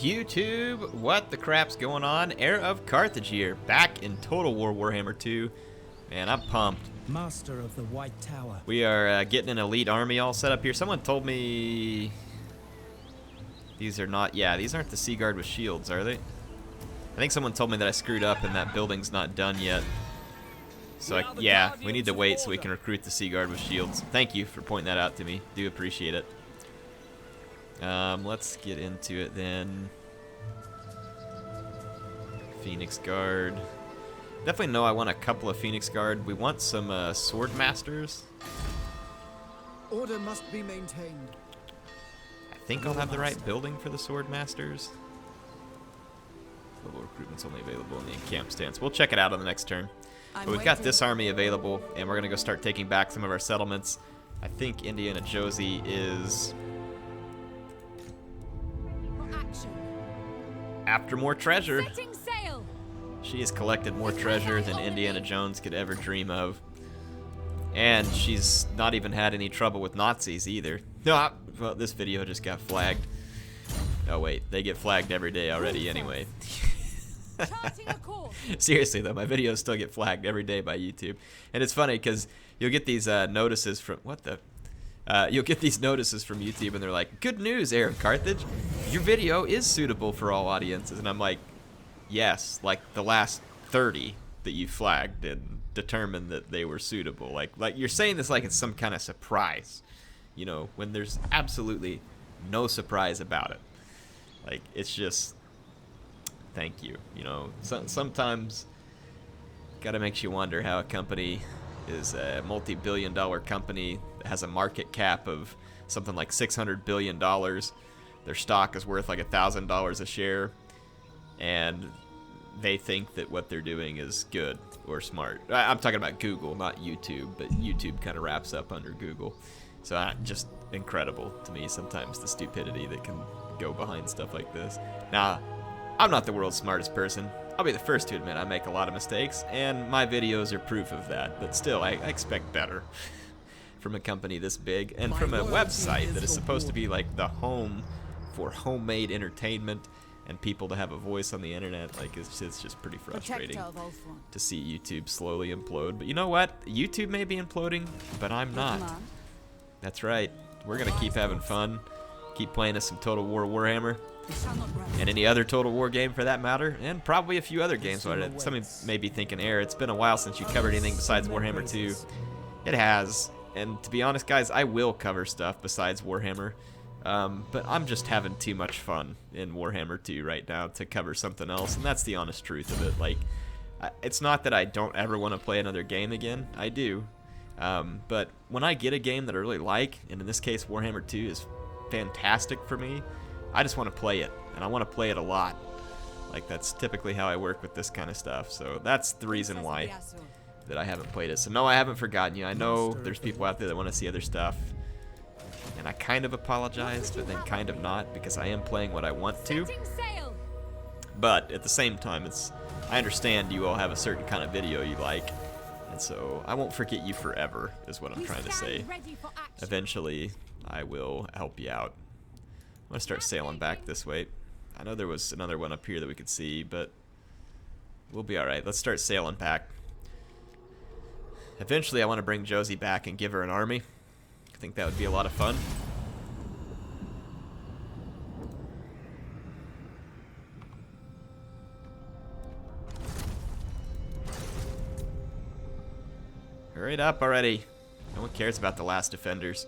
YouTube, what the crap's going on? HeirofCarthage here, back in Total War Warhammer 2. Man, I'm pumped. Master of the White Tower. We are getting an elite army all set up here. Someone told me these are not, yeah, these aren't the Sea Guard with shields, are they? I think someone told me that I screwed up and that building's not done yet. So, yeah, we need to wait so we can recruit the Sea Guard with shields. Thank you for pointing that out to me. Do appreciate it. Let's get into it then. Phoenix Guard. Definitely know I want a couple of Phoenix Guard. We want some Sword Masters. Order must be maintained. I think I'll have the right building for the Sword Masters. Level recruitment's only available in the encamp stance. We'll check it out on the next turn. But we've got this army available, and we're going to go start taking back some of our settlements. I think Indiana Josie is after more treasure. She has collected more treasure than Indiana Jones could ever dream of. And she's not even had any trouble with Nazis either. No, well, this video just got flagged. Oh wait, they get flagged every day already anyway. Seriously though, my videos still get flagged every day by YouTube. And it's funny because you'll get these notices from, what the? You'll get these notices from YouTube and they're like, good news, HeirofCarthage, your video is suitable for all audiences. And I'm like, yes, like the last 30 that you flagged and determined that they were suitable. Like you're saying this like it's some kind of surprise, you know, when there's absolutely no surprise about it. Like, it's just, thank you. You know, sometimes gotta makes you wonder how a company is a multi-billion-dollar company that has a market cap of something like $600 billion. Their stock is worth like $1,000 a share, and they think that what they're doing is good or smart. I'm talking about Google, not YouTube, but YouTube kind of wraps up under Google. So just incredible to me sometimes the stupidity that can go behind stuff like this. Now, I'm not the world's smartest person. I'll be the first to admit I make a lot of mistakes, and my videos are proof of that. But still, I expect better from a company this big, and from a website that is supposed to be like the home for homemade entertainment and people to have a voice on the internet. Like, it's just pretty frustrating to see YouTube slowly implode. But you know what? YouTube may be imploding, but I'm not. That's right. We're gonna keep having fun, keep playing us some Total War Warhammer, and any other Total War game for that matter, and probably a few other games. Some may be thinking, it's been a while since you covered anything besides Warhammer 2. It has, and to be honest, guys, I will cover stuff besides Warhammer. But I'm just having too much fun in Warhammer 2 right now to cover something else, and that's the honest truth of it. Like, it's not that I don't ever want to play another game again. I do. But when I get a game that I really like, and in this case Warhammer 2 is fantastic for me, I just want to play it, and I want to play it a lot. Like, that's typically how I work with this kind of stuff, so that's the reason why that I haven't played it. So no, I haven't forgotten you. I know there's people out there that want to see other stuff, and I kind of apologize, but then kind of not, because I am playing what I want to. But at the same time, I understand you all have a certain kind of video you like, and so I won't forget you forever, is what I'm trying to say. Eventually, I will help you out. I'm going to start sailing back this way. I know there was another one up here that we could see, but we'll be alright. Let's start sailing back. Eventually, I want to bring Josie back and give her an army. I think that would be a lot of fun. Hurry it up already. No one cares about the last defenders.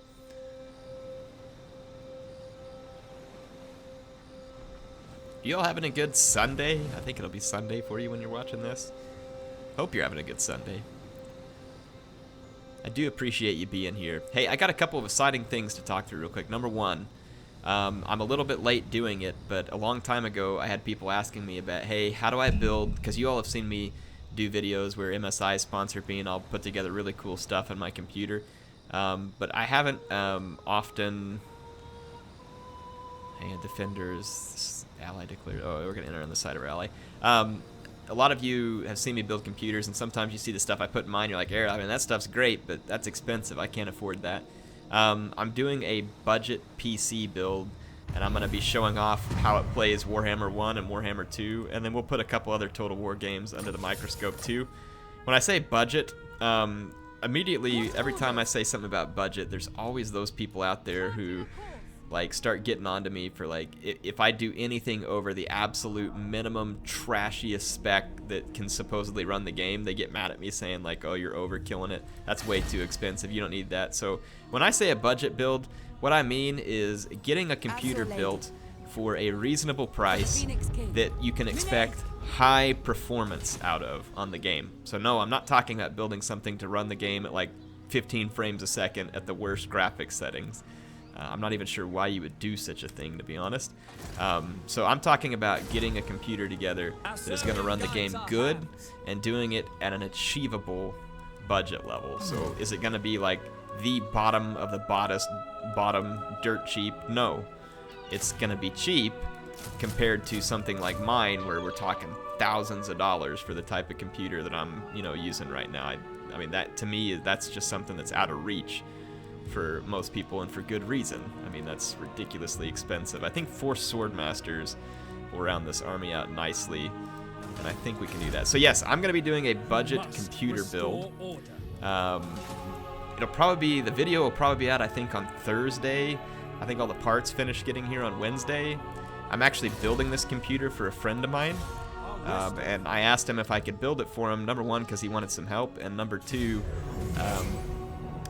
You all having a good Sunday? I think it'll be Sunday for you when you're watching this. Hope you're having a good Sunday. I do appreciate you being here. Hey, I got a couple of exciting things to talk through real quick. Number one, I'm a little bit late doing it, but a long time ago I had people asking me about, hey, how do I build, because you all have seen me do videos where MSI sponsored me and I'll put together really cool stuff on my computer. But I haven't often... Hey, defenders, ally declared. Oh, we're going to enter on the side of our ally. A lot of you have seen me build computers, and sometimes you see the stuff I put in mine, you're like, I mean, that stuff's great, but that's expensive. I can't afford that. I'm doing a budget PC build and I'm going to be showing off how it plays Warhammer 1 and Warhammer 2, and then we'll put a couple other Total War games under the microscope too. When I say budget, immediately every time I say something about budget, there's always those people out there who like start getting onto me for like if I do anything over the absolute minimum trashiest spec that can supposedly run the game, they get mad at me saying like, oh, you're overkilling it, that's way too expensive, you don't need that. So when I say a budget build, what I mean is getting a computer built for a reasonable price that you can expect high performance out of on the game. So no, I'm not talking about building something to run the game at like 15 frames a second at the worst graphics settings. I'm not even sure why you would do such a thing, to be honest. So I'm talking about getting a computer together that is going to run the game good and doing it at an achievable budget level. So is it going to be like the bottom of the bottom dirt cheap? No. It's going to be cheap compared to something like mine where we're talking thousands of dollars for the type of computer that I'm, using right now. I mean, that to me, that's just something that's out of reach for most people, and for good reason. I mean, that's ridiculously expensive. I think 4 Swordmasters will round this army out nicely, and I think we can do that. So yes, I'm going to be doing a budget computer build. It'll probably be, the video will probably be out, I think, on Thursday. I think all the parts finish getting here on Wednesday. I'm actually building this computer for a friend of mine, and I asked him if I could build it for him, number one, because he wanted some help, and number two,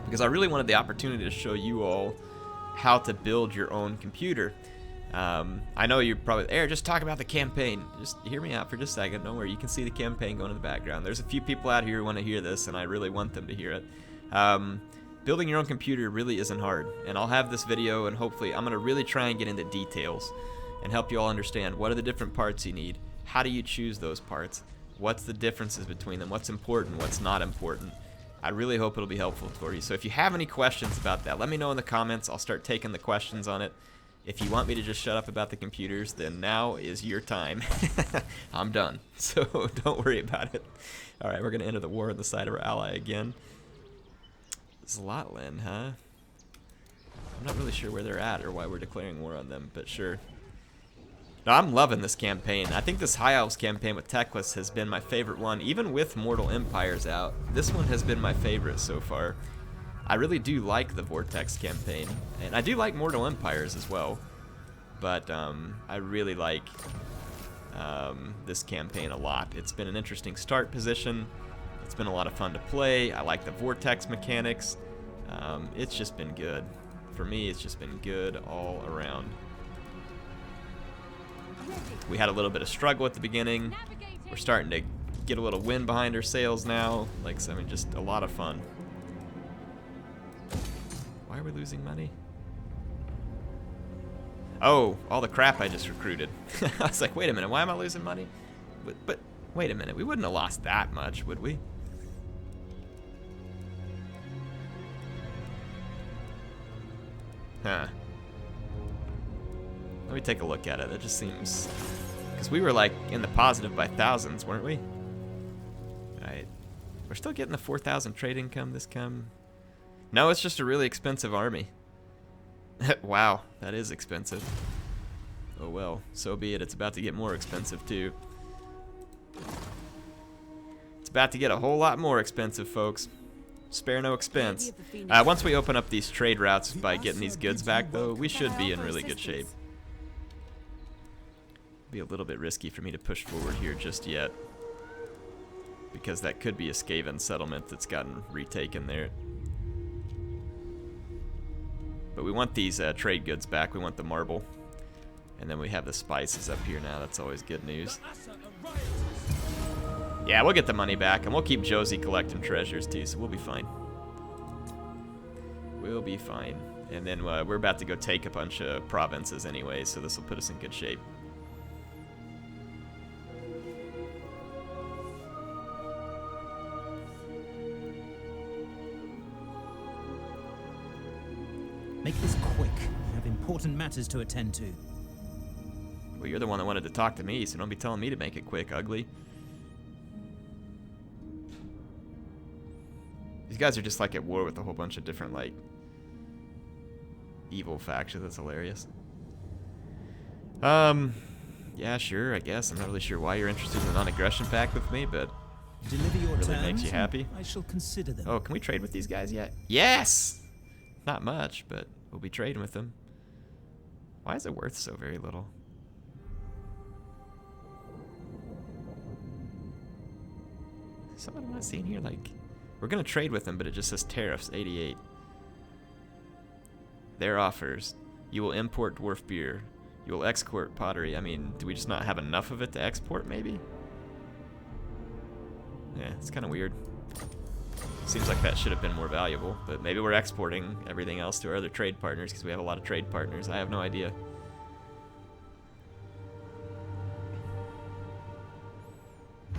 because I really wanted the opportunity to show you all how to build your own computer. I know you're probably, just talk about the campaign. Just hear me out for just a second. Don't worry, you can see the campaign going in the background. There's a few people out here who want to hear this, and I really want them to hear it. Building your own computer really isn't hard, and I'll have this video, and hopefully I'm going to really try and get into details and help you all understand what are the different parts you need, how do you choose those parts, what's the differences between them, what's important, what's not important. I really hope it'll be helpful for you. So if you have any questions about that, let me know in the comments. I'll start taking the questions on it. If you want me to just shut up about the computers, then now is your time. I'm done, so don't worry about it. All right, we're going to enter the war on the side of our ally again. Zlotland, huh? I'm not really sure where they're at or why we're declaring war on them, but sure. No, I'm loving this campaign. I think this High Elves campaign with Teclis has been my favorite one, even with Mortal Empires out. This one has been my favorite so far. I really do like the Vortex campaign, and I do like Mortal Empires as well, but I really like this campaign a lot. It's been an interesting start position. It's been a lot of fun to play. I like the Vortex mechanics. It's just been good. For me, it's just been good all around. We had a little bit of struggle at the beginning. We're starting to get a little wind behind our sails now. Like, I mean, just a lot of fun. Why are we losing money? Oh, all the crap I just recruited. I was like, wait a minute, why am I losing money? But wait a minute, we wouldn't have lost that much, would we? Huh. Let me take a look at it. That just seems... Because we were like in the positive by thousands, weren't we? Right. We're still getting the 4,000 trade income this come. No, it's just a really expensive army. Wow, that is expensive. Oh well, so be it. It's about to get more expensive too. It's about to get a whole lot more expensive, folks. Spare no expense. Once we open up these trade routes by getting these goods back, though, we should be in really good shape. Be a little bit risky for me to push forward here just yet, because that could be a Skaven settlement that's gotten retaken there. But we want these trade goods back. We want the marble. And then we have the spices up here now. That's always good news. Yeah, we'll get the money back, and we'll keep Josie collecting treasures too, so we'll be fine. We'll be fine. And then we're about to go take a bunch of provinces anyway, so this will put us in good shape. Make this quick. I have important matters to attend to. Well, you're the one that wanted to talk to me, so don't be telling me to make it quick, ugly. These guys are just like at war with a whole bunch of different, like, evil factions. That's hilarious. Yeah, sure, I guess. I'm not really sure why you're interested in the non-aggression pact with me, but Deliver your really terms, makes you happy. and I shall consider them. Oh, can we trade with these guys yet? Yes! Not much, but we'll be trading with them. Why is it worth so very little? Something I'm not seeing here, like... We're gonna trade with them, but it just says tariffs, 88. Their offers. You will import dwarf beer. You will export pottery. I mean, do we just not have enough of it to export, maybe? Yeah, it's kind of weird. Seems like that should have been more valuable, but maybe we're exporting everything else to our other trade partners because we have a lot of trade partners. I have no idea.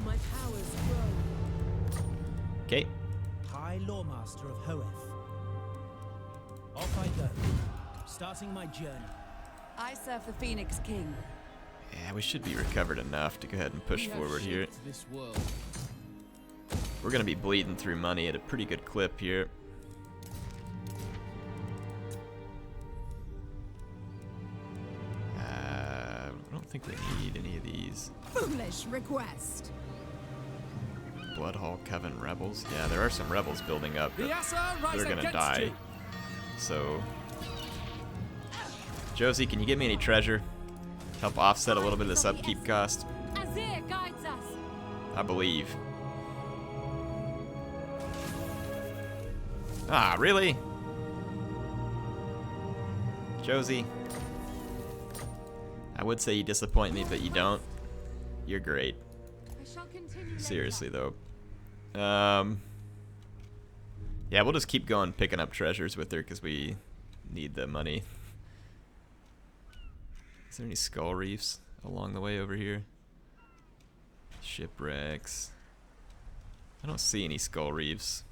My powers grow. Okay. High Lawmaster of Hoeth. Off I go, starting my journey. I serve the Phoenix King. Yeah, we should be recovered enough to go ahead and push forward here. This world. We're going to be bleeding through money at a pretty good clip here. I don't think we need any of these. Foolish request. Bloodhall Coven rebels. Yeah, there are some rebels building up, but they're going to die. So, Josie, can you give me any treasure? Help offset a little bit of this upkeep cost. Azir guides us. I believe. Ah, really? Josie. I would say you disappoint me, but you don't. You're great. I shall continue. Seriously, though. Yeah, we'll just keep going picking up treasures with her because we need the money. Is there any skull reefs along the way over here? Shipwrecks. I don't see any skull reefs.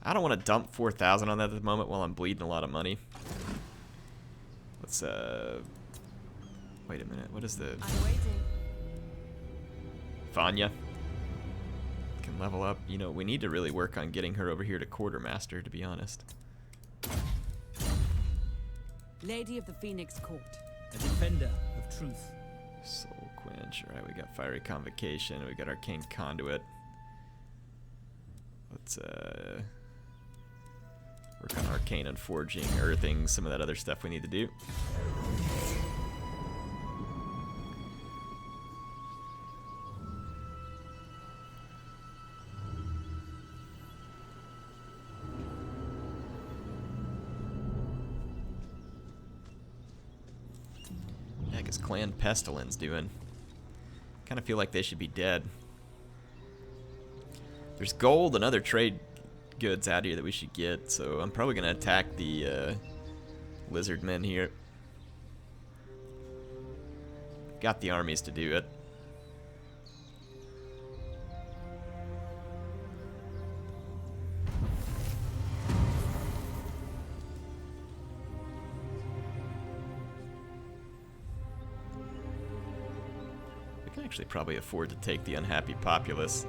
I don't want to dump 4,000 on that at the moment while I'm bleeding a lot of money. Let's, wait a minute. What is the... I'm waiting. Vanya can level up. You know, we need to really work on getting her over here to quartermaster, to be honest. Lady of the Phoenix Court. A defender of truth. Soul Quench. Alright, we got Fiery Convocation. We got Arcane Conduit. Let's, work on Arcane and Forging, Earthing, some of that other stuff we need to do. What the heck is Clan Pestilence doing? Kind of feel like they should be dead. There's gold and other trade goods out here that we should get, so I'm probably gonna attack the lizard men here. Got the armies to do it. We can actually probably afford to take the unhappy populace.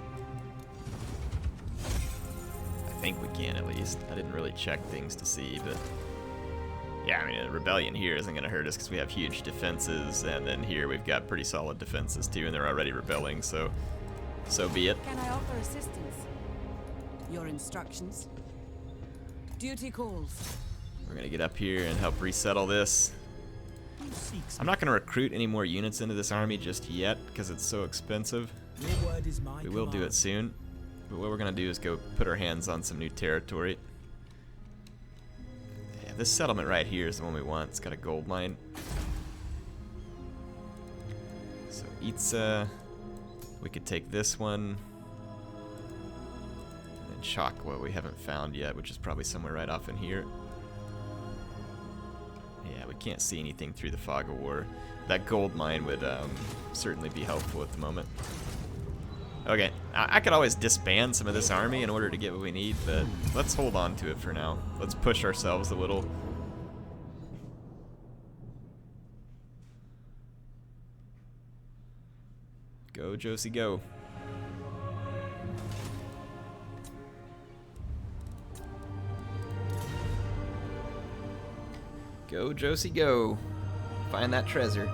I think we can, at least. I didn't really check things to see, but yeah, I mean, a rebellion here isn't going to hurt us because we have huge defenses, and then here we've got pretty solid defenses too, and they're already rebelling, so be it. Can I offer assistance? Your instructions? Duty calls. We're going to get up here and help resettle this. Who seeks I'm not going to recruit any more units into this army just yet because it's so expensive. your word is my We will do it soon. But what we're going to do is go put our hands on some new territory. Yeah, this settlement right here is the one we want. It's got a gold mine. So Itza, we could take this one. And then Chakwa we haven't found yet, which is probably somewhere right off in here. Yeah, we can't see anything through the fog of war. That gold mine would certainly be helpful at the moment. Okay, I could always disband some of this army in order to get what we need, but let's hold on to it for now. Let's push ourselves a little. Go, Josie, go. Go, Josie, go. Find that treasure.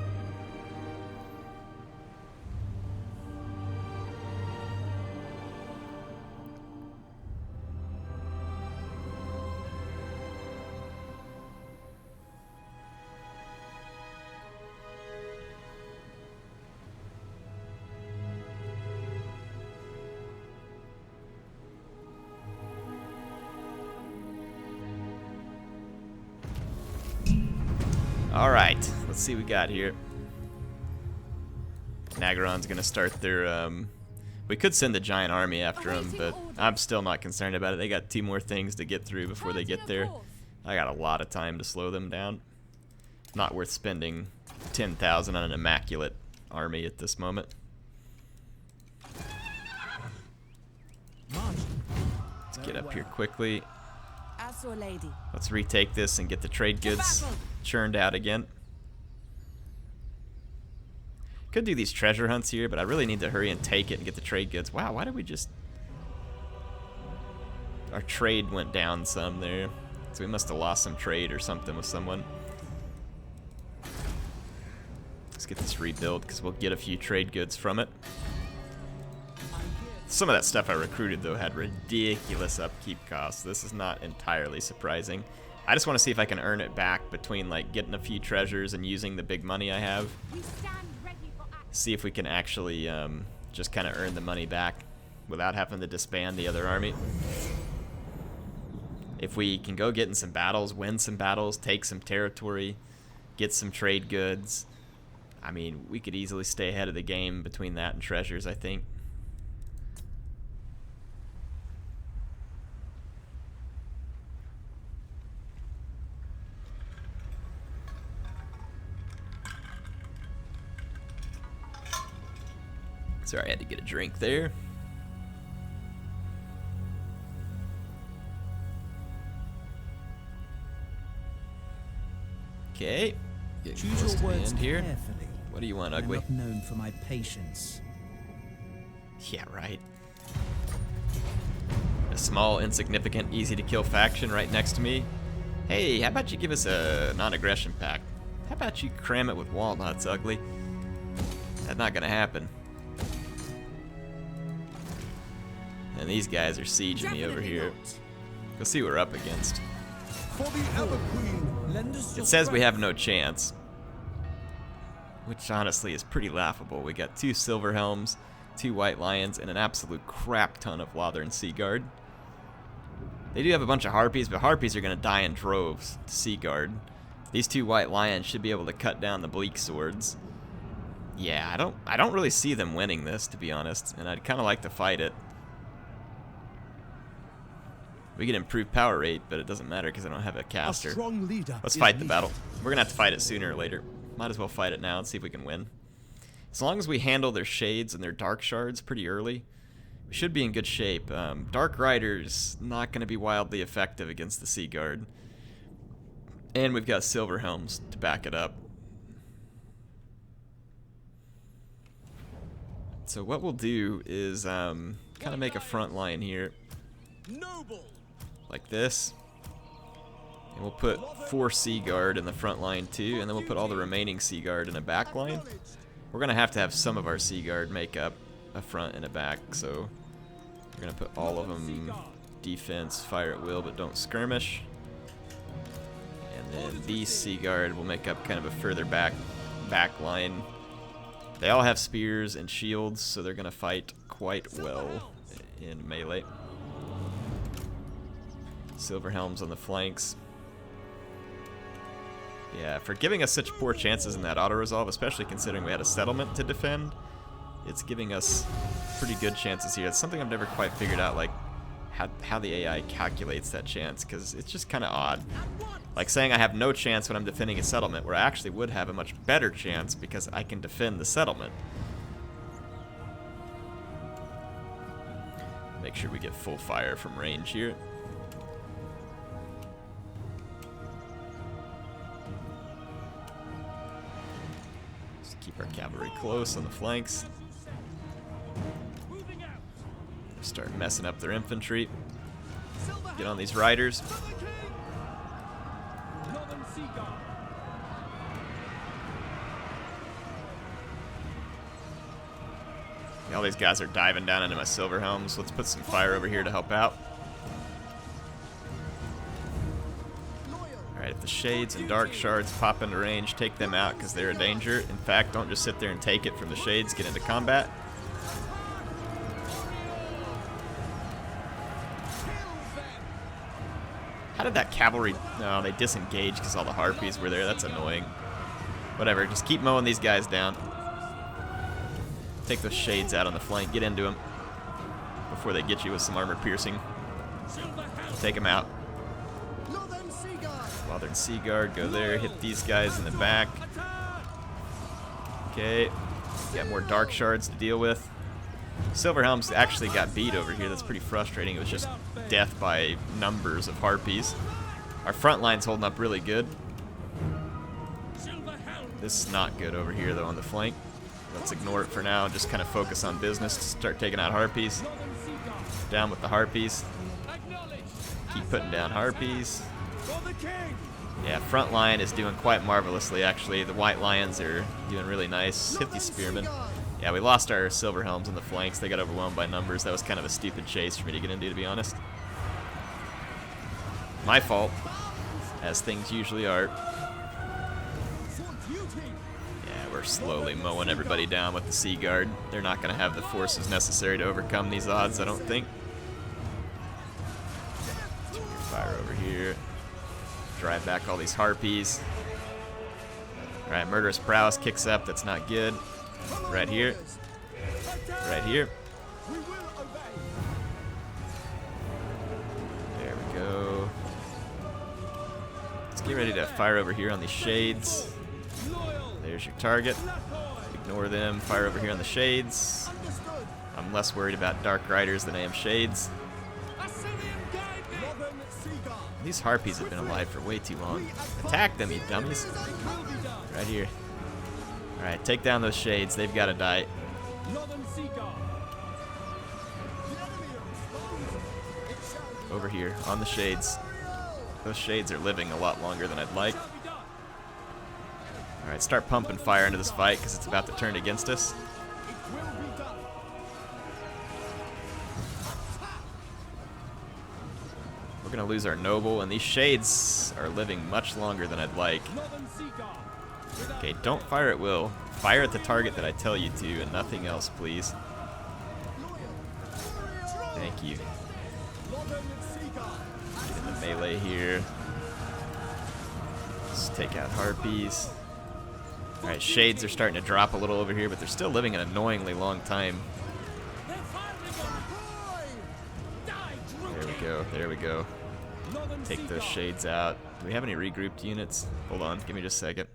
Alright, let's see what we got here. Nagaron's gonna start their, we could send the giant army after them, but I'm still not concerned about it. They got 2 more things to get through before they get there. I got a lot of time to slow them down. Not worth spending 10,000 on an immaculate army at this moment. Let's get up here quickly. Lady. Let's retake this and get the trade goods churned out again. Could do these treasure hunts here, but I really need to hurry and take it and get the trade goods. Wow, why did we just... Our trade went down some there. So we must have lost some trade or something with someone. Let's get this rebuilt because we'll get a few trade goods from it. Some of that stuff I recruited, though, had ridiculous upkeep costs. This is not entirely surprising. I just want to see if I can earn it back between, like, getting a few treasures and using the big money I have. See if we can actually just kind of earn the money back without having to disband the other army. If we can go get in some battles, win some battles, take some territory, get some trade goods, I mean, we could easily stay ahead of the game between that and treasures, I think. Sorry, I had to get a drink there. Okay. Choose your words here. carefully. What do you want, I'm Ugly? not known for my patience. Yeah, right. A small, insignificant, easy-to-kill faction right next to me. Hey, how about you give us a non-aggression pact? How about you cram it with walnuts, Ugly? That's not gonna happen. And these guys are sieging me over here. Let's see what we're up against. It says we have no chance, which honestly is pretty laughable. We got 2 silver helms, 2 white lions, and an absolute crap ton of Lothern Sea Guard. They do have a bunch of harpies, but harpies are going to die in droves to Sea Guard. These 2 white lions should be able to cut down the bleak swords. Yeah, I don't really see them winning this, to be honest, and I'd kind of like to fight it. We get improved power rate, but it doesn't matter because I don't have a caster. Let's fight the battle. We're going to have to fight it sooner or later. Might as well fight it now and see if we can win. As long as we handle their shades and their dark shards pretty early, we should be in good shape. Dark Rider's not going to be wildly effective against the Sea Guard. And we've got silver helms to back it up. So what we'll do is kind of make a front line here. Like this. And we'll put 4 Sea Guard in the front line too, and then we'll put all the remaining Sea Guard in a back line. We're going to have some of our Sea Guard make up a front and a back, so we're going to put all of them defense, fire at will, but don't skirmish. And then these Sea Guard will make up kind of a further back line. They all have spears and shields, so they're going to fight quite well in melee. Silver helms on the flanks. Yeah, for giving us such poor chances in that auto-resolve, especially considering we had a settlement to defend, it's giving us pretty good chances here. It's something I've never quite figured out, like, how the AI calculates that chance, because it's just kind of odd. Like saying I have no chance when I'm defending a settlement, where I actually would have a much better chance because I can defend the settlement. Make sure we get full fire from range here. Keep our cavalry close on the flanks. Start messing up their infantry. Get on these riders. All these guys are diving down into my silver helms. Let's put some fire over here to help out. Alright, if the shades and dark shards pop into range, take them out because they're a danger. In fact, don't just sit there and take it from the shades. Get into combat. How did that cavalry... No, they disengaged because all the harpies were there. That's annoying. Whatever, just keep mowing these guys down. Take those shades out on the flank. Get into them before they get you with some armor piercing. Take them out. Northern Sea Guard, go there. Hit these guys in the back. Okay. Got more dark shards to deal with. Silver Helms actually got beat over here. That's pretty frustrating. It was just death by numbers of harpies. Our front line's holding up really good. This is not good over here, though, on the flank. Let's ignore it for now and just kind of focus on business to start taking out harpies. Down with the harpies. Keep putting down harpies. Yeah, front line is doing quite marvelously, actually. The white lions are doing really nice. Hit these spearmen. Yeah, we lost our silver helms on the flanks. They got overwhelmed by numbers. That was kind of a stupid chase for me to get into, to be honest. My fault, as things usually are. Yeah, we're slowly mowing everybody down with the Sea Guard. They're not going to have the forces necessary to overcome these odds, I don't think. Turn your fire over here. Drive back all these harpies. Alright, Murderous Prowess kicks up. That's not good. Right here. Right here. There we go. Let's get ready to fire over here on these shades. There's your target. Ignore them. Fire over here on the shades. I'm less worried about Dark Riders than I am shades. These harpies have been alive for way too long. Attack them, you dummies. Right here. Alright, take down those shades. They've got to die. Over here, on the shades. Those shades are living a lot longer than I'd like. Alright, start pumping fire into this fight because it's about to turn against us. We're going to lose our noble, and these shades are living much longer than I'd like. Okay, don't fire at will. Fire at the target that I tell you to, and nothing else, please. Thank you. Get in the melee here. Let's take out harpies. Alright, shades are starting to drop a little over here, but they're still living an annoyingly long time. There we go, there we go. Take those shades out. Do we have any regrouped units? Hold on, give me just a second.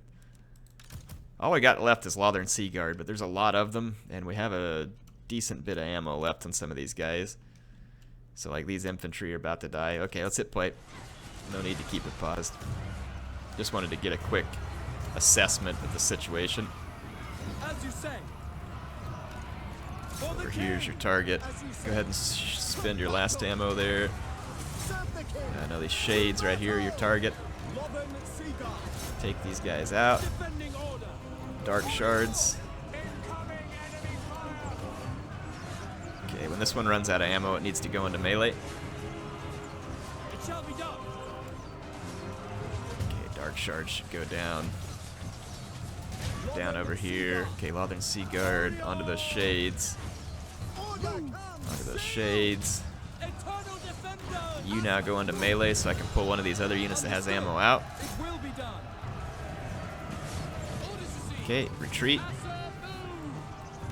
All we got left is Lothern Sea Guard, but there's a lot of them, and we have a decent bit of ammo left on some of these guys. So, like, these infantry are about to die. Okay, let's hit play. No need to keep it paused. Just wanted to get a quick assessment of the situation. As you say. Over here's your target. Go ahead and spend your last ammo there. I know these shades right here are your target. Take these guys out. Dark shards. Okay, when this one runs out of ammo, it needs to go into melee. Okay, dark shards should go down. Down over here. Okay, Lothern Sea Guard onto those shades. Onto those shades. You now go into melee so I can pull one of these other units that has ammo out. Okay, retreat.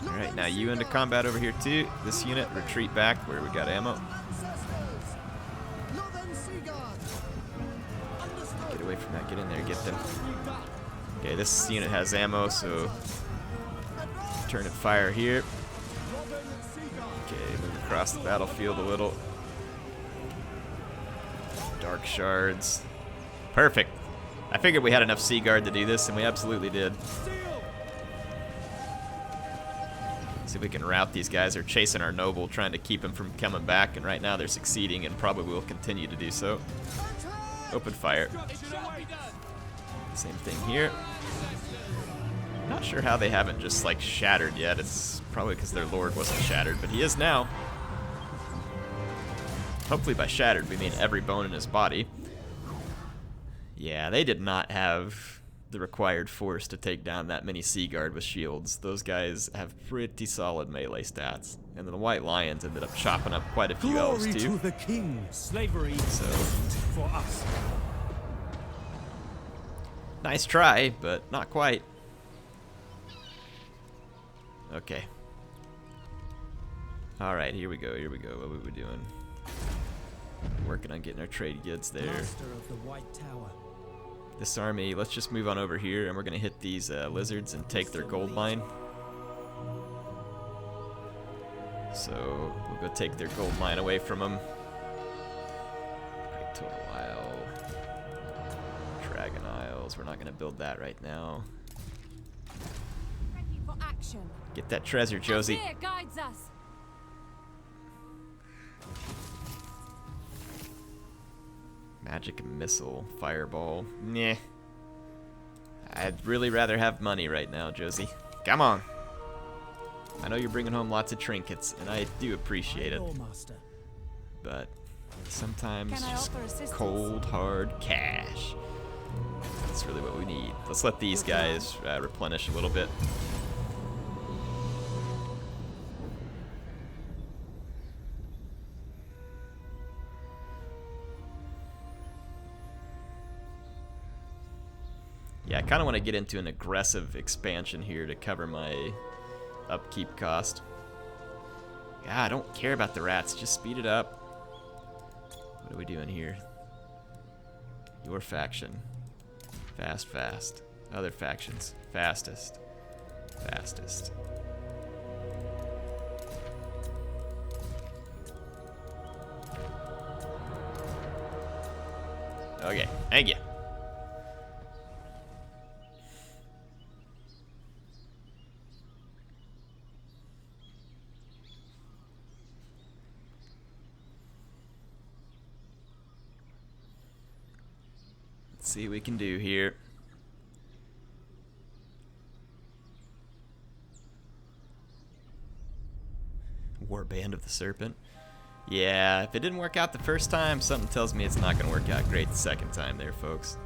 Alright, now you into combat over here too. This unit, retreat back where we got ammo. Get away from that, get in there, get them. Okay, this unit has ammo, so turn and fire here. Okay, move across the battlefield a little. Dark shards. Perfect. I figured we had enough Sea Guard to do this, and we absolutely did. See if we can rout these guys. They're chasing our noble, trying to keep him from coming back, and right now they're succeeding and probably will continue to do so. Open fire. Same thing here. Not sure how they haven't just, like, shattered yet. It's probably because their lord wasn't shattered, but he is now. Hopefully by shattered, we mean every bone in his body. Yeah, they did not have the required force to take down that many Sea Guard with shields. Those guys have pretty solid melee stats. And then the White Lions ended up chopping up quite a few elves, Glory too. to the king. Slavery So, for us. nice try, but not quite. Okay. Alright, here we go, here we go. What are we doing? Working on getting our trade goods there. Master of the White Tower. This army, let's just move on over here, and we're going to hit these lizards and take their gold mine. So, we'll go take their gold mine away from them. Great Total Isle. Dragon Isles, we're not going to build that right now. Ready for action. Get that treasure, Josie. Here guides us. Magic missile, fireball. Nah. I'd really rather have money right now, Josie. Come on. I know you're bringing home lots of trinkets, and I do appreciate it. Master. But sometimes Can I just offer assistance? cold, hard cash. That's really what we need. Let's let these guys replenish a little bit. Yeah, I kind of want to get into an aggressive expansion here to cover my upkeep cost. Yeah, I don't care about the rats. Just speed it up. What are we doing here? Your faction. Fast, fast. Other factions. Fastest. Fastest. Okay, thank you. Let's see what we can do here. Warband of the Serpent. Yeah, if it didn't work out the first time, something tells me it's not going to work out great the second time there, folks.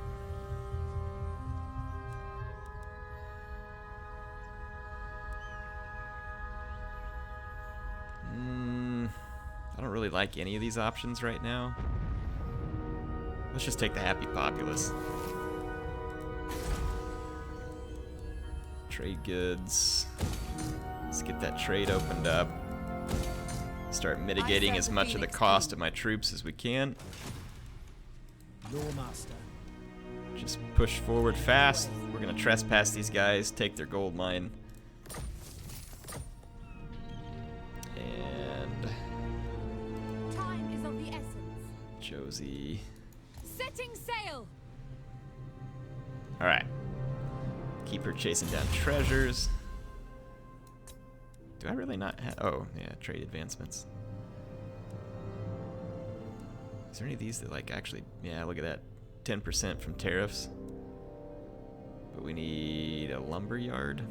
I don't really like any of these options right now. Let's just take the happy populace. Trade goods. Let's get that trade opened up. Start mitigating as much of the cost of my troops as we can. Your master. Just push forward fast. We're gonna trespass these guys, take their gold mine. And Time is of the essence. Josie. Setting sail. Alright. Keep her chasing down treasures. Do I really not have... Oh, yeah, trade advancements. Is there any of these that, like, actually... Yeah, look at that. 10% from tariffs. But we need a lumber yard.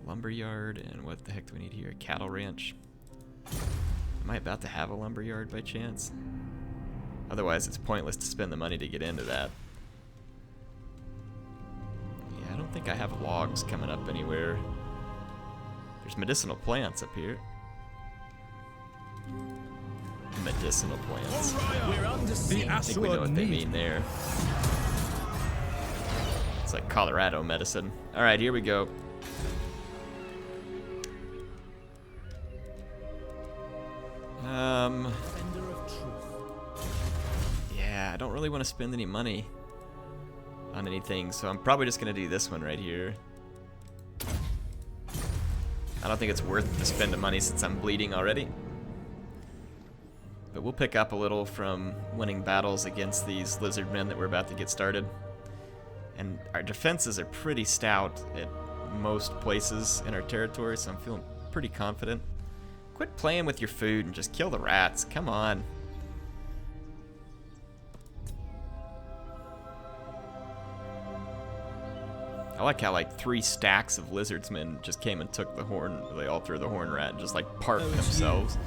Lumber yard, and what the heck do we need here? A cattle ranch. Am I about to have a lumber yard by chance? Otherwise, it's pointless to spend the money to get into that. Yeah, I don't think I have logs coming up anywhere. There's medicinal plants up here. Medicinal plants. We're under siege. I think we know what they mean there. It's like Colorado medicine. Alright, here we go. Defender of truth. Yeah, I don't really want to spend any money on anything, so I'm probably just going to do this one right here. I don't think it's worth to spend the money since I'm bleeding already. But we'll pick up a little from winning battles against these lizard men that we're about to get started. And our defenses are pretty stout at most places in our territory, so I'm feeling pretty confident. Quit playing with your food and just kill the rats. Come on. I like how like 3 stacks of lizardsmen just came and took the horn. They all threw the horn rat and just like parked Oh, it's themselves.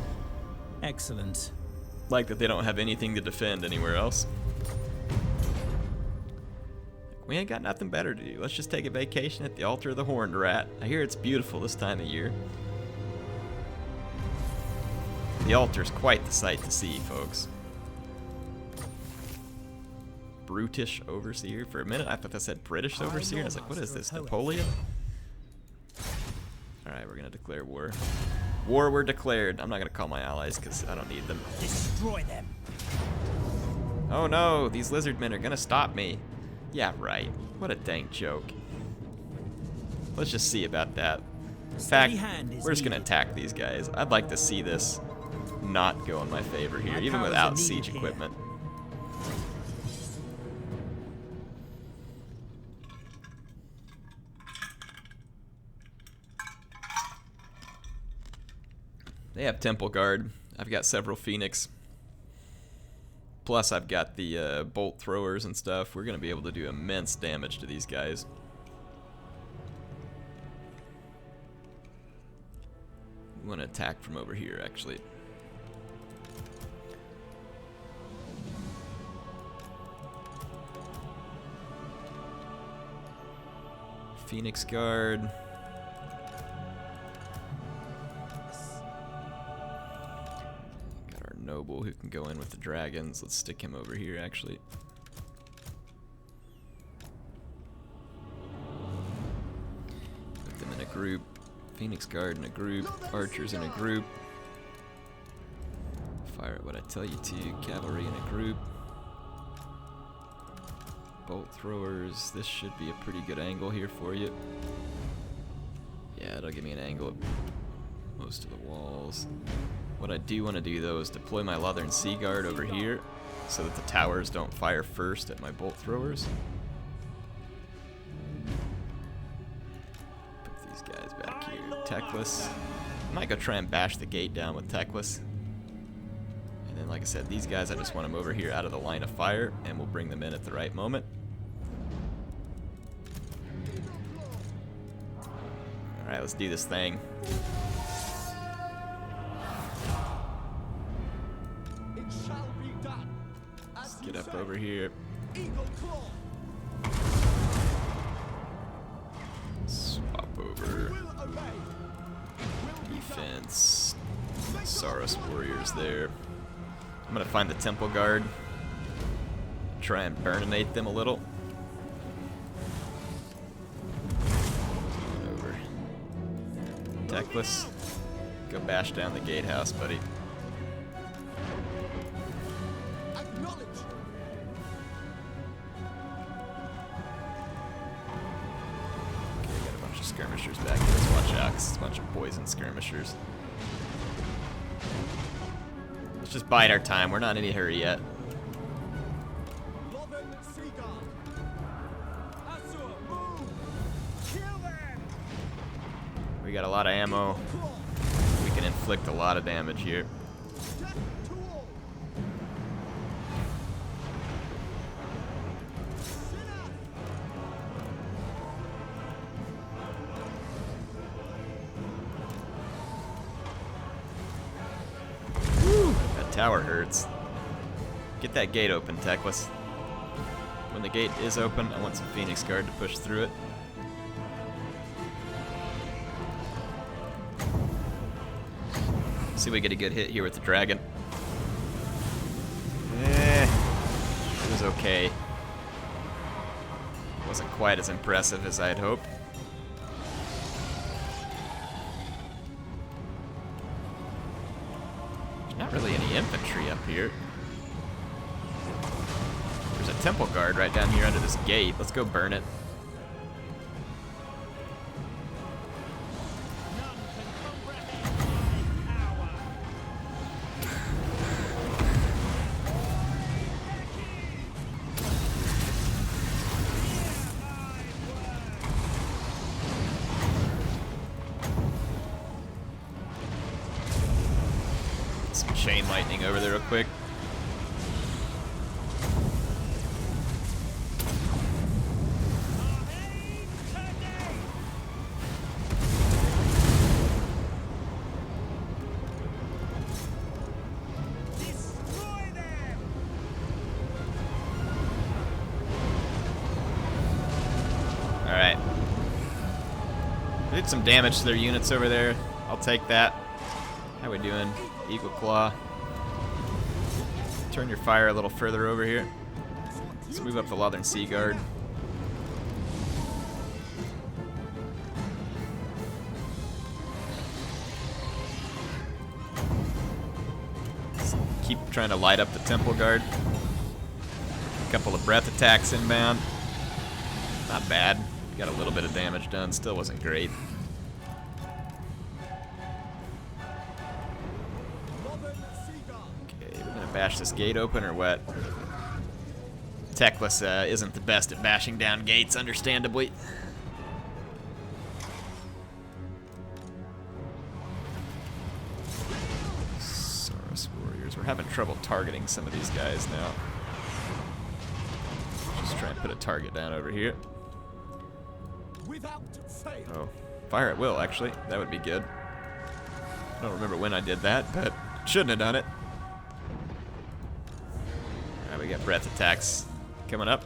Excellent. Like that they don't have anything to defend anywhere else. We ain't got nothing better to do. Let's just take a vacation at the altar of the horned rat. I hear it's beautiful this time of year. The altar's quite the sight to see, folks. Brutish overseer. For a minute, I thought that said British overseer. I was like, what is this, Napoleon? Alright, we're gonna declare war. War were declared. I'm not gonna call my allies because I don't need them. Destroy them. Oh no, these lizardmen are gonna stop me. Yeah, right. What a dank joke. Let's just see about that. In fact, we're just gonna attack these guys. I'd like to see this not go in my favor here, even without siege equipment. They have Temple Guard. I've got several Phoenix. Plus, I've got the bolt throwers and stuff. We're going to be able to do immense damage to these guys. We want to attack from over here, actually. Phoenix Guard. Noble who can go in with the dragons. Let's stick him over here, actually. Put them in a group. Phoenix Guard in a group. Archers in a group. Fire at what I tell you to. Cavalry in a group. Bolt throwers. This should be a pretty good angle here for you. Yeah, it'll give me an angle of most of the walls. What I do want to do, though, is deploy my Leathern Sea Guard over here so that the towers don't fire first at my bolt throwers. Put these guys back here. Teclis. I might go try and bash the gate down with Teclis. And then, like I said, these guys, I just want them over here out of the line of fire, and we'll bring them in at the right moment. Alright, let's do this thing. Get up over here. Swap over. Defense. Saurus warriors there. I'm gonna find the Temple Guard. Try and burninate them a little. Over. Teclis. Go bash down the gatehouse, buddy. Skirmishers back here. Let's watch out, 'cause it's a bunch of poison skirmishers. Let's just bide our time. We're not in any hurry yet. We got a lot of ammo. We can inflict a lot of damage here. Tower hurts. Get that gate open, Teclis. When the gate is open, I want some Phoenix Guard to push through it. See if we get a good hit here with the dragon. It was okay. Wasn't quite as impressive as I had hoped. Not really any infantry up here. There's a Temple Guard right down here under this gate. Let's go burn it. Chain lightning over there real quick. Did some damage to their units over there. I'll take that. How we doing? Eagle Claw. Turn your fire a little further over here. Let's move up the Lothern Sea Guard. Let's keep trying to light up the Temple Guard. A couple of breath attacks inbound. Not bad. Got a little bit of damage done. Still wasn't great. Okay, we're gonna bash this gate open or what? Teclis isn't the best at bashing down gates, understandably. Saurus warriors. We're having trouble targeting some of these guys now. Just try and put a target down over here. Without fail. Oh, fire at will, actually. That would be good. I don't remember when I did that, but shouldn't have done it. Alright, we got breath attacks coming up.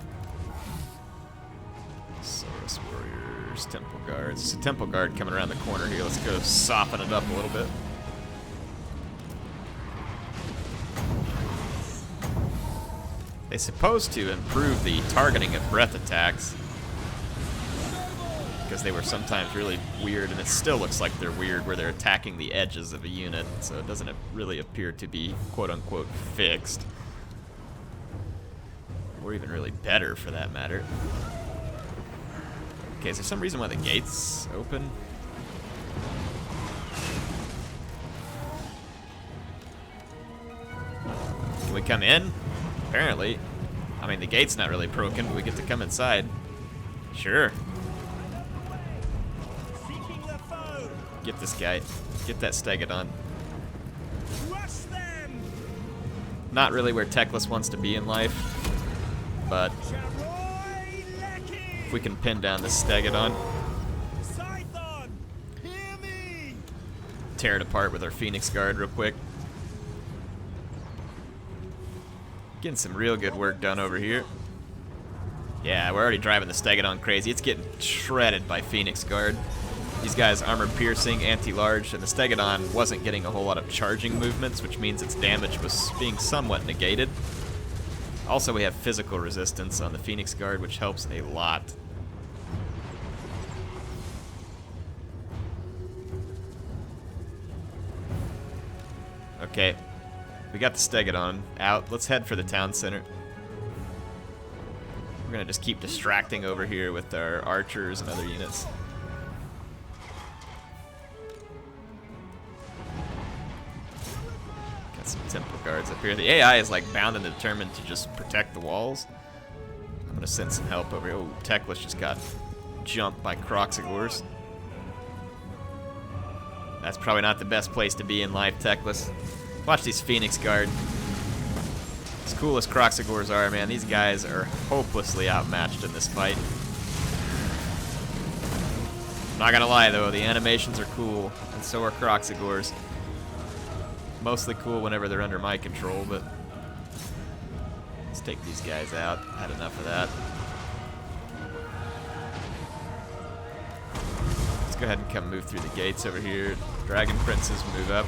Saurus warriors, temple guards. There's a temple guard coming around the corner here. Let's go soften it up a little bit. They're supposed to improve the targeting of breath attacks, because they were sometimes really weird, and it still looks like they're weird where they're attacking the edges of a unit, so it doesn't really appear to be quote-unquote fixed. Or even really better, for that matter. Okay, is there some reason why the gate's open? Can we come in? Apparently. I mean, the gate's not really broken, but we get to come inside. Sure. Get this guy. Get that Stegodon. Not really where Teclis wants to be in life, but if we can pin down this Stegodon, tear it apart with our Phoenix Guard real quick. Getting some real good work done over here. Yeah, we're already driving the Stegodon crazy. It's getting shredded by Phoenix Guard. These guys armor piercing, anti-large, and the Stegodon wasn't getting a whole lot of charging movements, which means its damage was being somewhat negated. Also, we have physical resistance on the Phoenix Guard, which helps a lot. Okay, we got the Stegodon out. Let's head for the town center. We're gonna just keep distracting over here with our archers and other units. Got some temple guards up here. The AI is like bound and determined to just protect the walls. I'm gonna send some help over here. Oh, Teclis just got jumped by Croxagors. That's probably not the best place to be in life, Teclis. Watch these Phoenix Guard. As cool as Croxagors are, man, these guys are hopelessly outmatched in this fight. Not gonna lie though, the animations are cool, and so are Croxagors. Mostly cool whenever they're under my control, but let's take these guys out. Had enough of that. Let's go ahead and come move through the gates over here. Dragon Princes move up.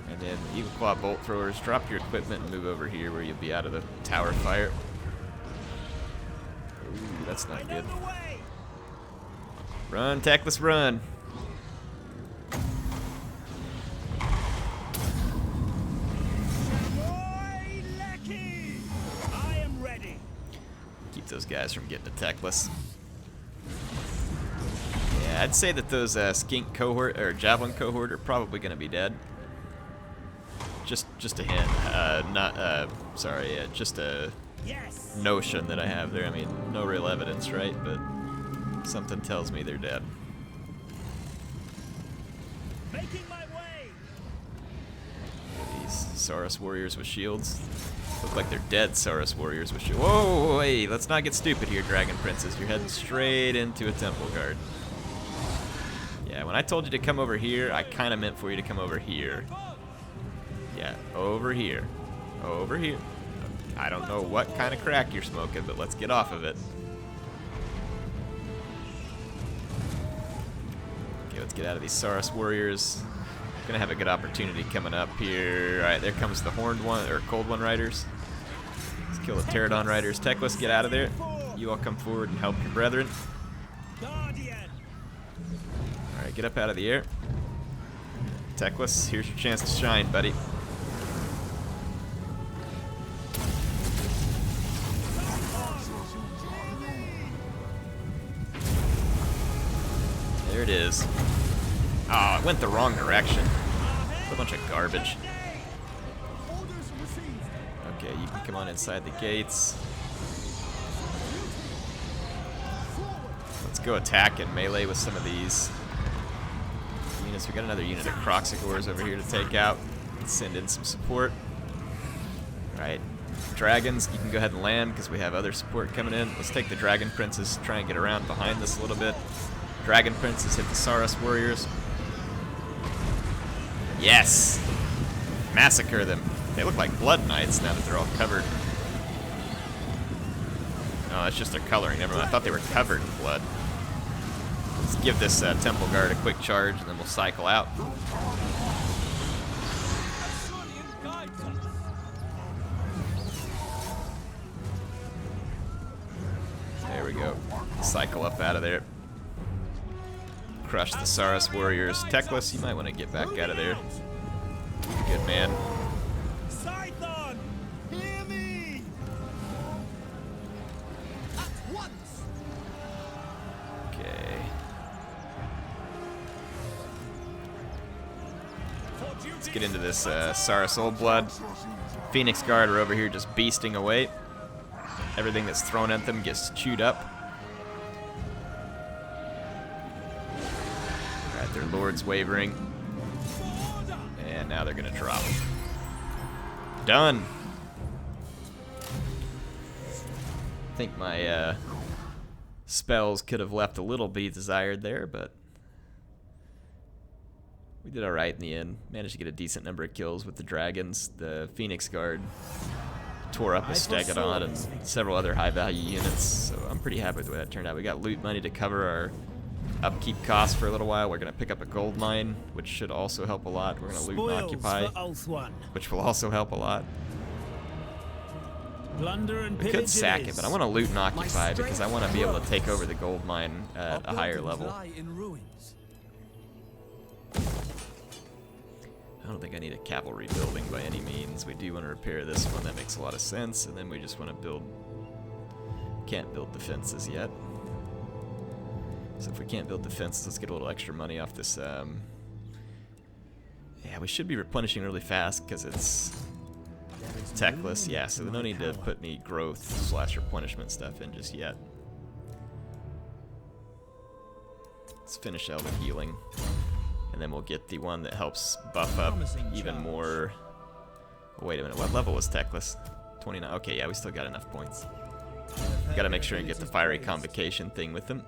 And then Eagle Claw Bolt Throwers, drop your equipment and move over here where you'll be out of the tower fire. Ooh, that's not good. Run, Teclis, run. I am ready. Keep those guys from getting to Teclis. Yeah, I'd say that those skink cohort or javelin cohort are probably going to be dead. Just a hint. Just a notion that I have there. I mean, no real evidence, right? But something tells me they're dead. Making my way. These Saurus warriors with shields look like they're dead Saurus warriors with shields. Whoa, hey, let's not get stupid here, Dragon Princes. You're heading straight into a temple guard. Yeah, when I told you to come over here, I kind of meant for you to come over here. Yeah, over here. Over here. I don't know what kind of crack you're smoking, but let's get off of it. get out of these Saurus warriors. Gonna have a good opportunity coming up here. Alright, there comes the horned one, or cold one riders. Let's kill the pterodon riders. Teclis, get out of there. You all come forward and help your brethren. Guardian. Alright, get up out of the air. Teclis, here's your chance to shine, buddy. There it is. Oh, it went the wrong direction. A bunch of garbage. Okay, you can come on inside the gates. Let's go attack and melee with some of these units. We got another unit of Croxigors over here to take out. Let's send in some support. Alright, dragons, you can go ahead and land because we have other support coming in. Let's take the Dragon Princes, try and get around behind this a little bit. Dragon Princes hit the Saurus warriors. Yes! Massacre them. They look like Blood Knights now that they're all covered. No, that's just their coloring. Never mind. I thought they were covered in blood. Let's give this Temple Guard a quick charge, and then we'll cycle out. There we go. Cycle up out of there. Crush the Saurus warriors. Teclis, you might want to get back out of there. Good man. Scython, hear me. At once. Okay. Let's get into this Saurus Old Blood. Phoenix Guard are over here just beasting away. Everything that's thrown at them gets chewed up. Alright, their lord's wavering. And now they're gonna drop. Done! I think my spells could have left a little be desired there, but we did alright in the end. Managed to get a decent number of kills with the dragons. The Phoenix Guard tore up a Stegodon and several other high-value units, so I'm pretty happy with the way that turned out. We got loot money to cover our upkeep costs for a little while. We're going to pick up a gold mine, which should also help a lot. We're going to loot and occupy, which will also help a lot. We could sack it, but I want to loot and occupy because I want to be able to take over the gold mine at a higher level. I don't think I need a cavalry building by any means. We do want to repair this one. That makes a lot of sense. And then we just want to build... Can't build defenses yet. So if we can't build defenses, let's get a little extra money off this. Yeah, we should be replenishing really fast because it's Teclis. Yeah, so we don't need to put any growth / replenishment stuff in just yet. Let's finish Elven healing. And then we'll get the one that helps buff up even more. Oh, wait a minute, what level was Teclis? 29. Okay, yeah, we still got enough points. Gotta make sure and get the fiery convocation thing with them.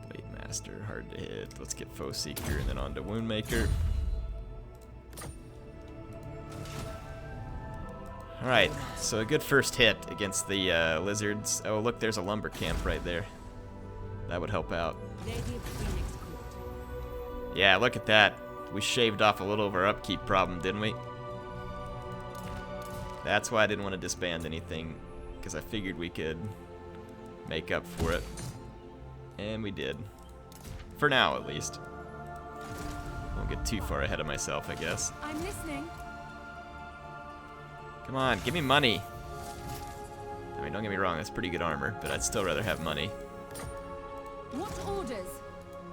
Blade Master, hard to hit. Let's get Foe Seeker and then on to Woundmaker. Alright, so a good first hit against the lizards. Oh, look, there's a lumber camp right there. That would help out. Yeah, look at that. We shaved off a little of our upkeep problem, didn't we? That's why I didn't want to disband anything, because I figured we could make up for it. And we did. For now, at least. Won't get too far ahead of myself, I guess. I'm listening. Come on, give me money. I mean, don't get me wrong, that's pretty good armor, but I'd still rather have money. What orders?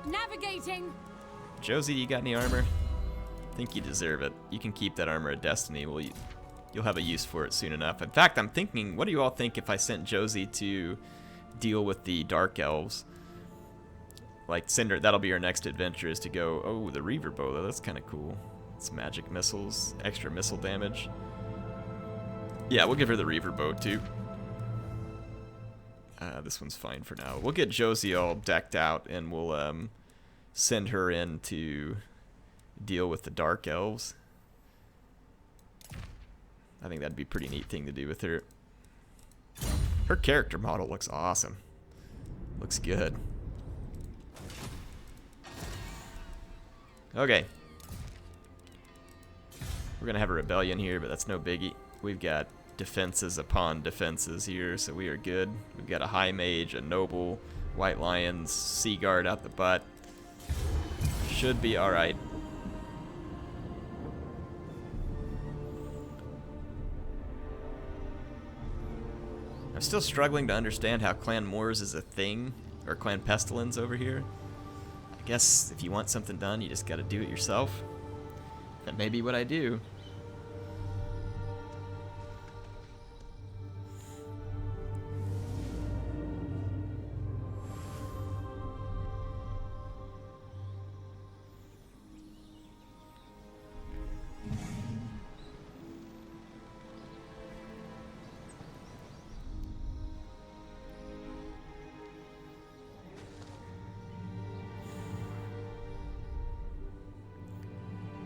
Navigating. Josie, you got any armor? I think you deserve it. You can keep that armor of destiny. Well, you'll have a use for it soon enough. In fact, I'm thinking, what do you all think if I sent Josie to deal with the Dark Elves? Like, send her, that'll be our next adventure, is to go, oh, the Reaver Bow, that's kind of cool. It's magic missiles, extra missile damage. Yeah, we'll give her the Reaver Bow, too. This one's fine for now. We'll get Josie all decked out, and we'll send her in to deal with the Dark Elves. I think that'd be a pretty neat thing to do with her. Her character model looks awesome. Looks good. Okay. We're going to have a rebellion here, but that's no biggie. We've got defenses upon defenses here, so we are good. We've got a high mage, a noble, white lions, sea guard out the butt. Should be alright. I'm still struggling to understand how Clan Moors is a thing, or Clan Pestilence over here. I guess if you want something done, you just gotta do it yourself. That may be what I do.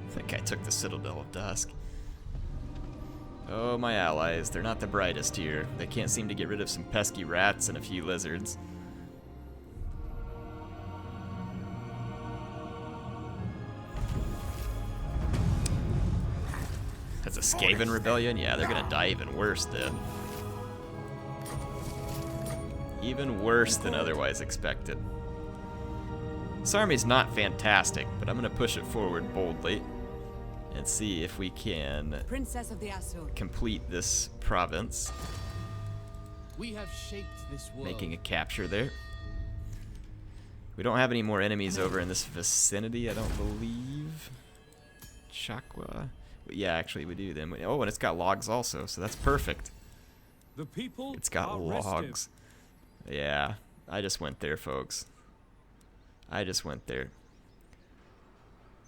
I think I took the Citadel of Dusk. Oh, my allies. They're not the brightest here. They can't seem to get rid of some pesky rats and a few lizards. That's a Skaven rebellion? Yeah, they're gonna die even worse then. Even worse than otherwise expected. This army's not fantastic, but I'm gonna push it forward boldly and see if we can Princess of the Asur. complete this province. We have shaped this world. Making a capture there. We don't have any more enemies over in this vicinity, I don't believe. Chakwa. Yeah, actually we do then. Oh, and it's got logs also, so that's perfect. The people It's got are logs. Yeah, I just went there, folks. I just went there.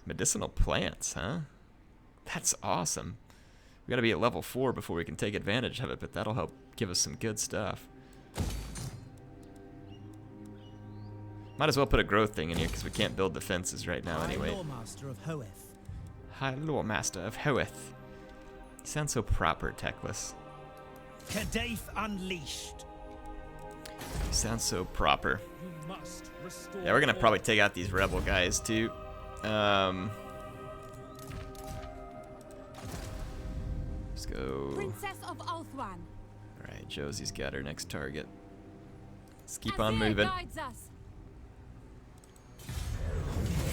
Medicinal plants, huh? That's awesome. We gotta be at level 4 before we can take advantage of it, but that'll help give us some good stuff. Might as well put a growth thing in here because we can't build defenses right now anyway. High Lawmaster of Hoeth. High Lawmaster of Hoeth. You sound so proper, Teclis. Kadaif Unleashed. You sound so proper. You must restore Yeah, we're gonna order. probably take out these rebel guys too. Let's go. Princess of Ulthuan. Alright, Josie's got her next target. Let's keep Azir on moving. guides us.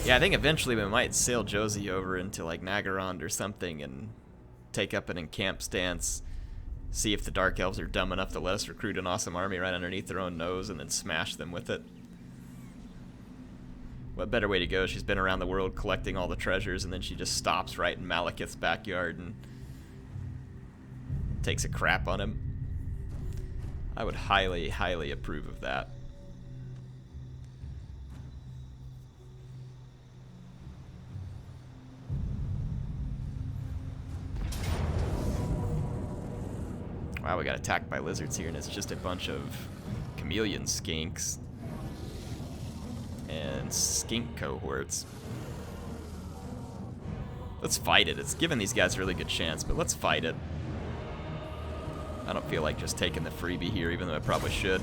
Yeah, I think eventually we might sail Josie over into like Nagarond or something and take up an encamp stance. See if the Dark Elves are dumb enough to let us recruit an awesome army right underneath their own nose and then smash them with it. What better way to go? She's been around the world collecting all the treasures and then she just stops right in Malekith's backyard and takes a crap on him. I would highly, highly approve of that. Wow, we got attacked by lizards here, and it's just a bunch of chameleon skinks and skink cohorts. Let's fight it. It's giving these guys a really good chance, but let's fight it. I don't feel like just taking the freebie here, even though I probably should.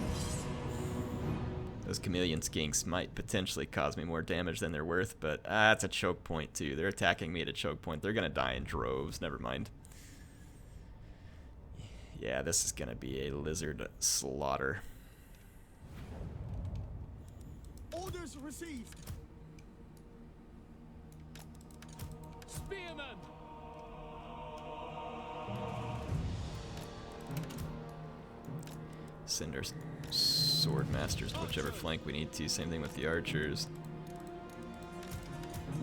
Those chameleon skinks might potentially cause me more damage than they're worth, but that's a choke point too. They're attacking me at a choke point. They're gonna die in droves. Never mind. Yeah, this is gonna be a lizard slaughter. Orders received. Spearmen. Send our sword masters to whichever flank we need to. Same thing with the archers.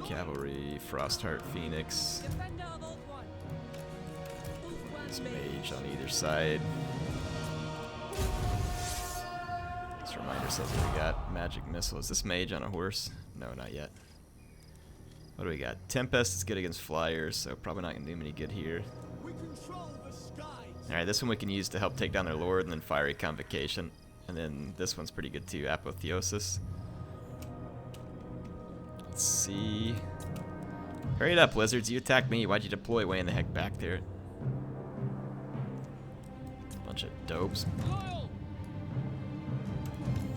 Cavalry, Frostheart, Phoenix. Defender of Ulthuan. There's mage on either side. Let's remind ourselves what we got. Magic missile. Is this mage on a horse? No, not yet. What do we got? Tempest is good against flyers, so probably not gonna do me any good here. We control the skies. Alright, this one we can use to help take down their lord, and then Fiery Convocation. And then this one's pretty good too, Apotheosis. Let's see. Hurry it up, lizards. You attacked me. Why'd you deploy way in the heck back there? Bunch of dopes. Loyal.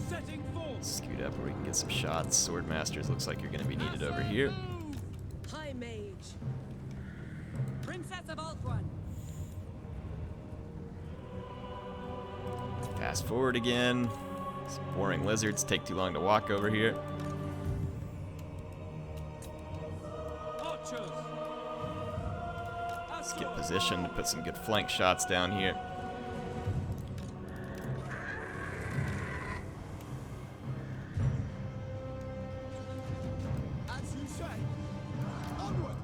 Setting forth. Scoot up where we can get some shots. Sword Masters looks like you're going to be needed over here. Princess of Ultron. Fast forward again. Some boring lizards take too long to walk over here. Archers. Let's get positioned to put some good flank shots down here. As you say. Onward.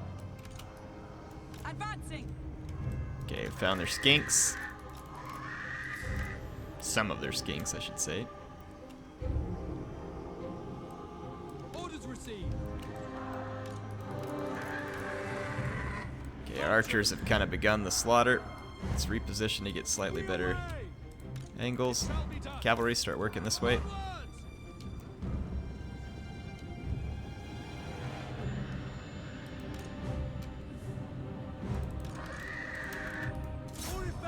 Advancing. Okay, found their skinks. Some of their skinks, I should say. Orders received. Okay, our archers have kind of begun the slaughter. Let's reposition to get slightly better angles. Cavalry, start working this way.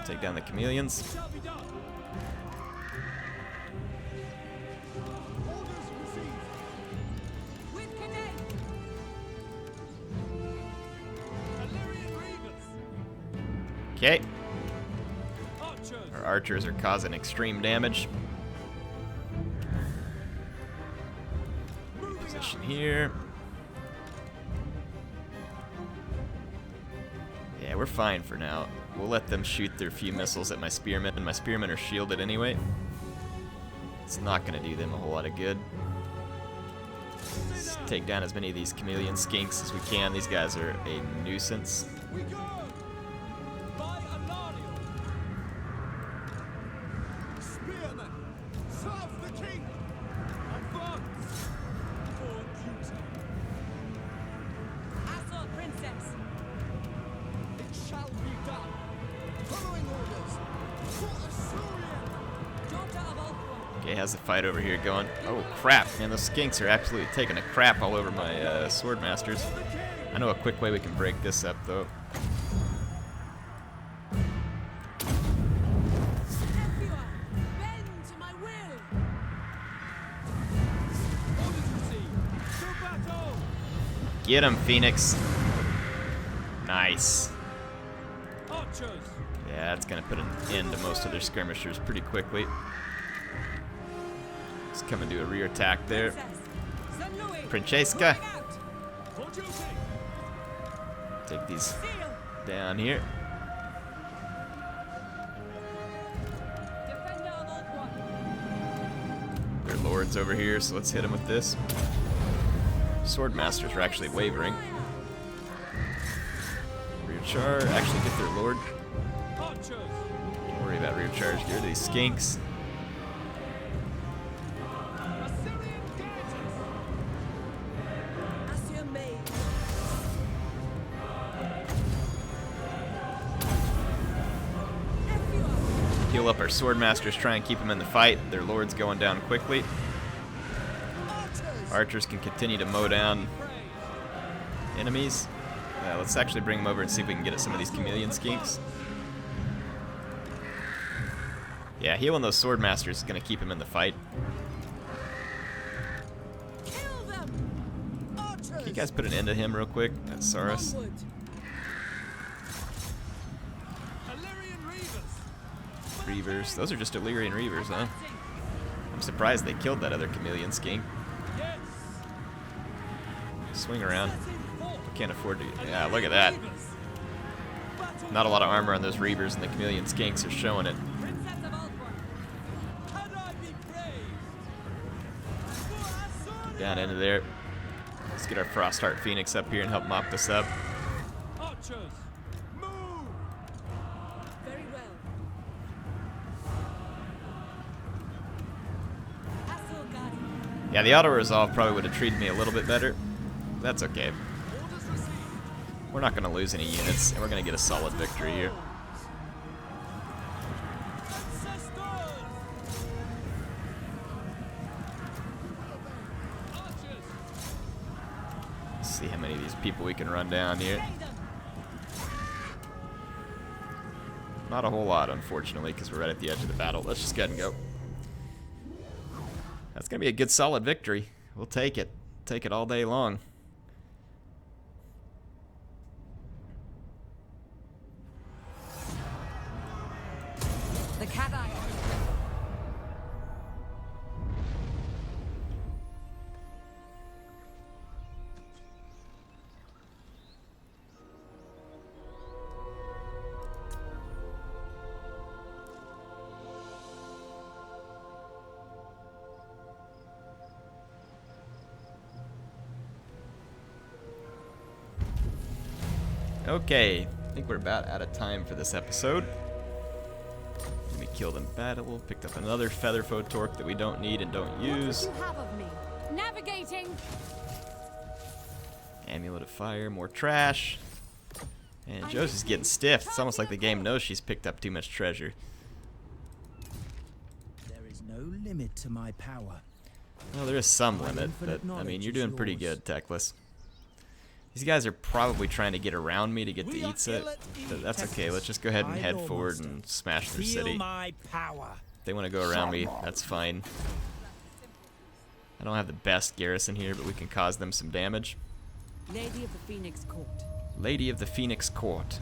Take down the chameleons. Shall be done. Orders received. With Canaan. Illyrian Reavers. Okay, Archers. our archers are causing extreme damage. Position here. Yeah, we're fine for now. We'll let them shoot their few missiles at my spearmen, and my spearmen are shielded anyway. It's not going to do them a whole lot of good. Let's take down as many of these chameleon skinks as we can. These guys are a nuisance. We go. By Alariel. Spearmen. Serve the king. Advance. For duty. Assault Princess. It shall be done. Following orders. For Assyrian. Daughter of Ultron. Okay, how's the fight over here going? Oh crap, man, those skinks are absolutely taking a crap all over my swordmasters. I know a quick way we can break this up though. Everyone, bend to my will. Orders received. To battle. Get him, Phoenix. Nice. Archers. Yeah, that's gonna put an end to most of their skirmishers pretty quickly. Let's come and do a rear attack there. Princess. St. Louis. Francesca, Moving out. For duty. take these Seal. down here. Defender of Ultron. Their lords over here, so let's hit them with this. Swordmasters are actually wavering. Rear charge, actually get their lord. Archers. Don't worry about rear charge, get rid of these skinks. Assyrian deities. Assyrian maid. Everyone. Heal up our swordmasters, try and keep them in the fight. Their lord's going down quickly. Archers. Archers can continue to mow down enemies. Let's actually bring them over and see if we can get at some of these chameleon skinks. Yeah, healing those swordmasters is going to keep him in the fight. Kill them. Archers. Can you guys put an end to him real quick? That's Saurus. Onward. Illyrian Reavers. Reavers. Those are just Illyrian Reavers, huh? I'm surprised they killed that other chameleon skink. Yes. Swing around. Set in forth. Can't afford to. Yeah, look at that. Battle. Not a lot of armor on those Reavers, and the chameleon skinks are showing it. Princess of Ultron. Had I be praised. For Assyrian. Down into there. Let's get our Frostheart Phoenix up here and help mop this up. Archers. Move. Very well. Assault Guardian. Yeah, the auto-resolve probably would have treated me a little bit better. That's okay. Orders received. We're not going to lose any units, and we're going to get a solid victory here. Ancestors. Archers. Let's see how many of these people we can run down here. Slay them. Not a whole lot, unfortunately, because we're right at the edge of the battle. Let's just go ahead and go. That's going to be a good, solid victory. We'll take it. Take it all day long. Okay, I think we're about out of time for this episode. We killed in battle, picked up another feather photork that we don't need and don't use. What would you have of me? Navigating. Amulet of fire, more trash. And Josie's getting stiff. It's almost like the game knows she's picked up too much treasure. There is no limit to my power. Well, there is some limit, but I mean, you're doing pretty good, Teclis. These guys are probably trying to get around me to get the eat set, but that's okay. Let's just go ahead and head forward and smash their city. My power. If they want to go around me, that's fine. I don't have the best garrison here, but we can cause them some damage. Lady of the Phoenix Court. Lady of the Phoenix Court.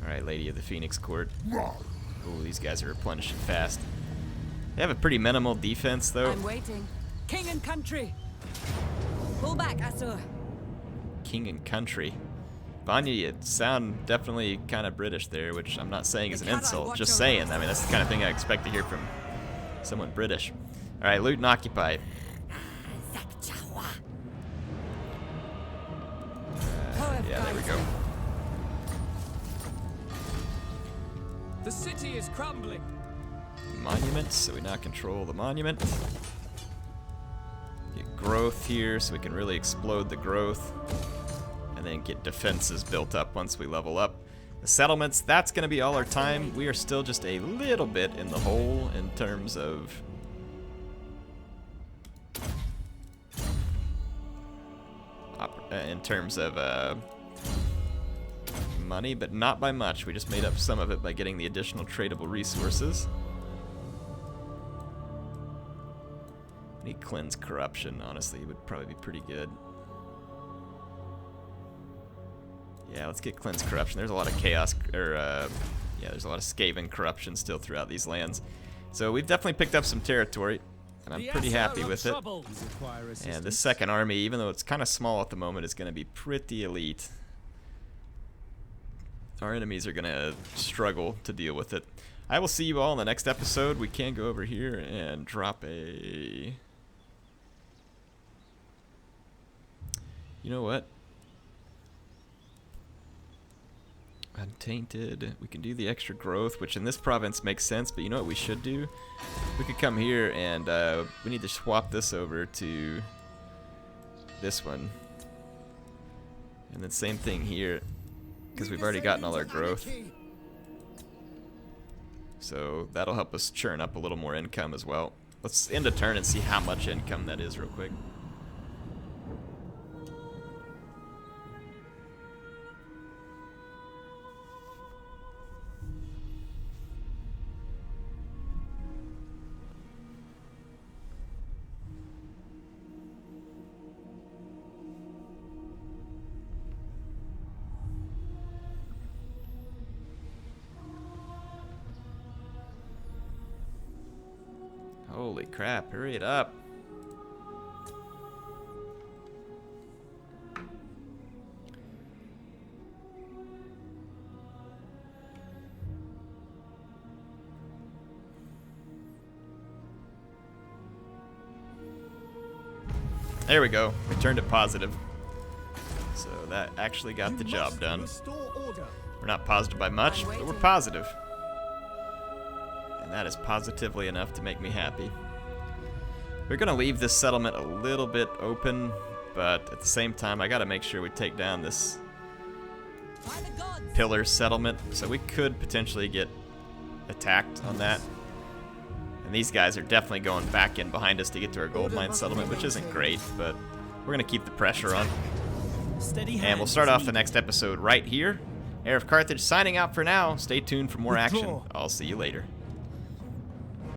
Alright, Lady of the Phoenix Court. Ooh, these guys are replenishing fast. They have a pretty minimal defense, though. I'm waiting. King and country. Pull back, Asur. King and country. Vanya, you sound definitely kind of British there, which I'm not saying is an insult. Just saying. I mean, that's the kind of thing I expect to hear from someone British. Alright, loot and occupy. Yeah, there we go. The city is crumbling. Monument, so we now control the monument. Get growth here, so we can really explode the growth. And then get defenses built up once we level up. The settlements, that's going to be all our time. We are still just a little bit in the hole in terms of... money, but not by much. We just made up some of it by getting the additional tradable resources. We need cleanse corruption, honestly. It would probably be pretty good. Yeah, let's get cleanse corruption. There's a lot of chaos, yeah, there's a lot of Skaven corruption still throughout these lands. So we've definitely picked up some territory, and I'm pretty happy with it. And this second army, even though it's kind of small at the moment, is going to be pretty elite. Our enemies are going to struggle to deal with it. I will see you all in the next episode. We can go over here and drop a... You know what? Untainted. We can do the extra growth, which in this province makes sense, but you know what we should do? We could come here and we need to swap this over to this one. And then same thing here, because we've already gotten all our growth. So that'll help us churn up a little more income as well. Let's end a turn and see how much income that is real quick. Holy crap, hurry it up. There we go. We turned it positive. So that actually got the job done. We're not positive by much, but we're positive. And that is positively enough to make me happy. We're going to leave this settlement a little bit open, but at the same time, I got to make sure we take down this pillar settlement. So we could potentially get attacked on that. And these guys are definitely going back in behind us to get to our gold mine settlement, which isn't great, but we're going to keep the pressure on. And we'll start off the next episode right here. HeirofCarthage signing out for now. Stay tuned for more action. I'll see you later.